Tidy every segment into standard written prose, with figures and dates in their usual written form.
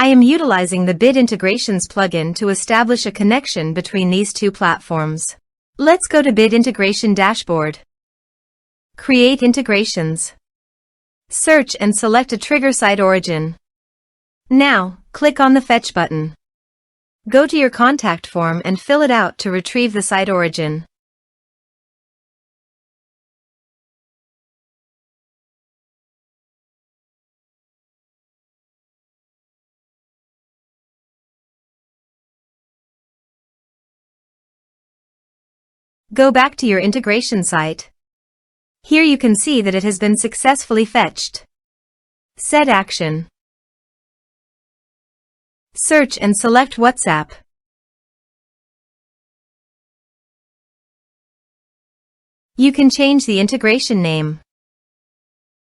I am utilizing the Bid Integrations plugin to establish a connection between these two platforms. Let's go to Bid Integration Dashboard. Create integrations. Search and select a trigger SiteOrigin. Now, click on the Fetch button. Go to your contact form and fill it out to retrieve the SiteOrigin. Go back to your integration site. Here you can see that it has been successfully fetched. Set action. Search and select WhatsApp. You can change the integration name.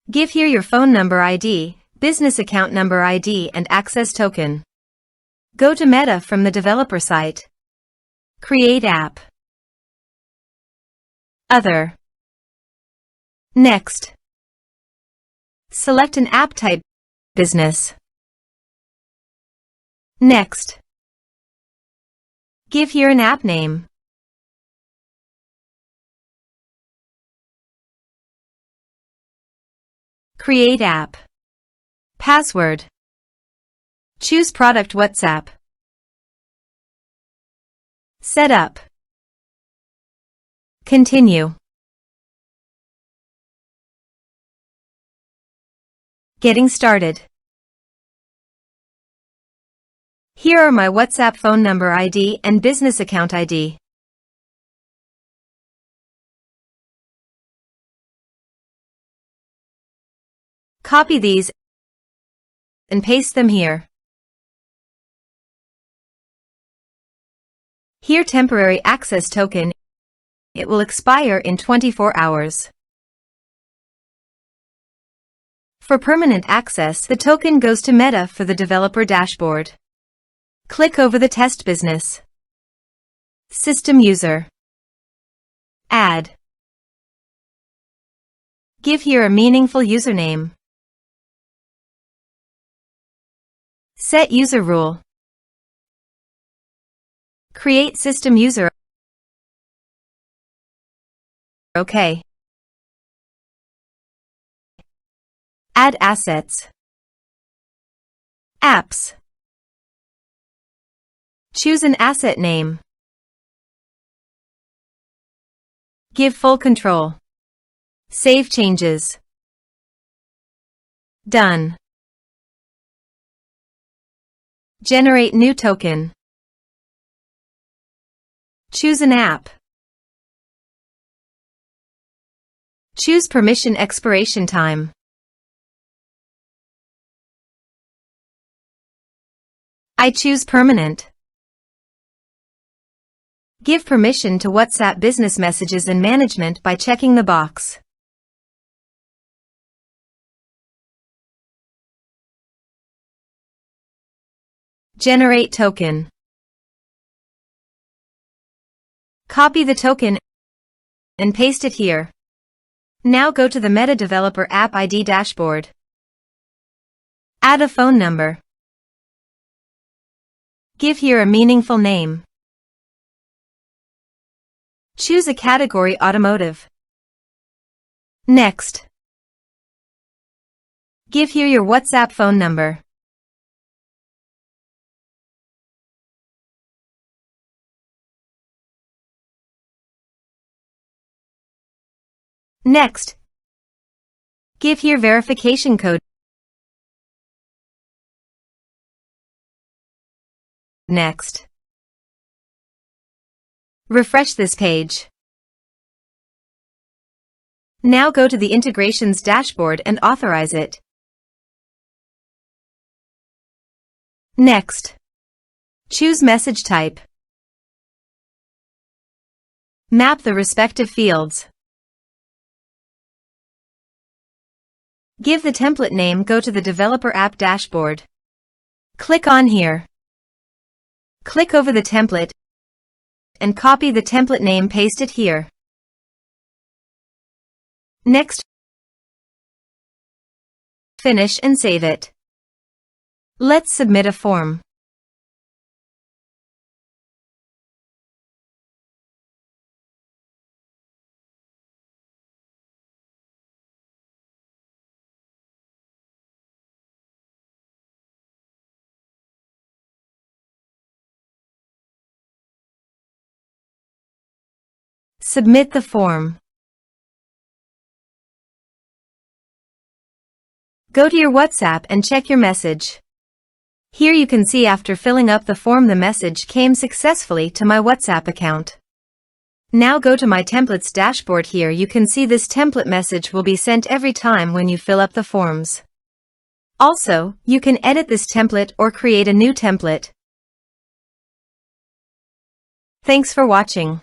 Give here your phone number ID, business account number ID and access token. Go to Meta from the developer site. Create app. Other. Next. Select an app type, business. Next. Give here an app name. Create app. Password. Choose product WhatsApp. Set up. Continue. Getting started. Here are my WhatsApp phone number ID and business account ID. Copy these and paste them here. Here temporary access token. It will expire in 24 hours. For permanent access, the token goes to Meta for the developer dashboard. Click over the test business. System user. Add. Give here a meaningful username. Set user rule. Create system user. OK. Add assets. Apps. Choose an asset name. Give full control. Save changes. Done. Generate new token. Choose an app. Choose permission expiration time. I choose permanent. Give permission to WhatsApp business messages and management by checking the box. Generate token. Copy the token and paste it here. Now go to the Meta Developer App ID dashboard. Add a phone number. Give here a meaningful name. Choose a category automotive. Next. Give here your WhatsApp phone number. Next. Give here verification code. Next. Refresh this page. Now go to the integrations dashboard and authorize it. Next. Choose message type. Map the respective fields. Give the template name. Go to the Developer App dashboard. Click on here. Click over the template and copy the template name, paste it here. Next. Finish and save it. Let's submit a form. Submit the form. Go to your WhatsApp and check your message. Here you can see after filling up the form the message came successfully to my WhatsApp account. Now go to my templates dashboard. Here you can see this template message will be sent every time when you fill up the forms. Also, you can edit this template or create a new template. Thanks for watching.